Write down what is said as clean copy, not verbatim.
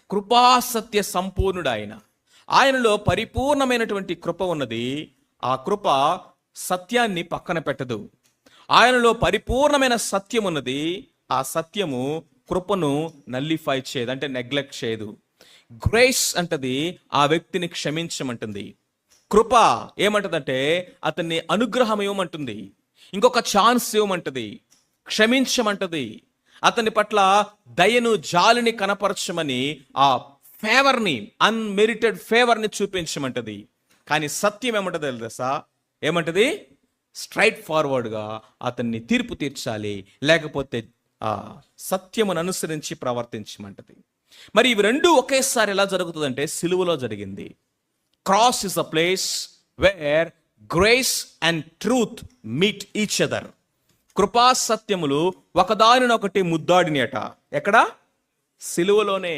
కృపాసత్య సంపూర్ణుడు ఆయనలో పరిపూర్ణమైనటువంటి కృప ఉన్నది. ఆ కృప సత్యాన్ని పక్కన పెట్టదు. ఆయనలో పరిపూర్ణమైన సత్యం ఉన్నది. ఆ సత్యము కృపను నల్లిఫై చేయదు, అంటే నెగ్లెక్ట్ చేయదు. గ్రేస్ అంటది ఆ వ్యక్తిని క్షమించమంటుంది. కృప ఏమంటదంటే అతన్ని అనుగ్రహం ఇవ్వమంటుంది, ఇంకొక ఛాన్స్ ఇవ్వమంటది, క్షమించమంటది, అతని పట్ల దయను జాలిని కనపరచమని ఆ ఫేవర్ని, అన్మెరిటెడ్ ఫేవర్ని చూపించమంటది. కానీ సత్యం ఏమంటది తెలుసా? ఏమంటది? స్ట్రైట్ ఫార్వర్డ్గా అతన్ని తీర్పు తీర్చాలి, లేకపోతే ఆ సత్యమును అనుసరించి ప్రవర్తించమంటది. మరి ఇవి రెండు ఒకేసారి ఎలా జరుగుతుందంటే సిలువలో జరిగింది. Cross is a place where grace and truth meet each other. కృపా సత్యములు ఒకదానినొకటి ముద్దాడినట. ఎక్కడ? సిలువలోనే.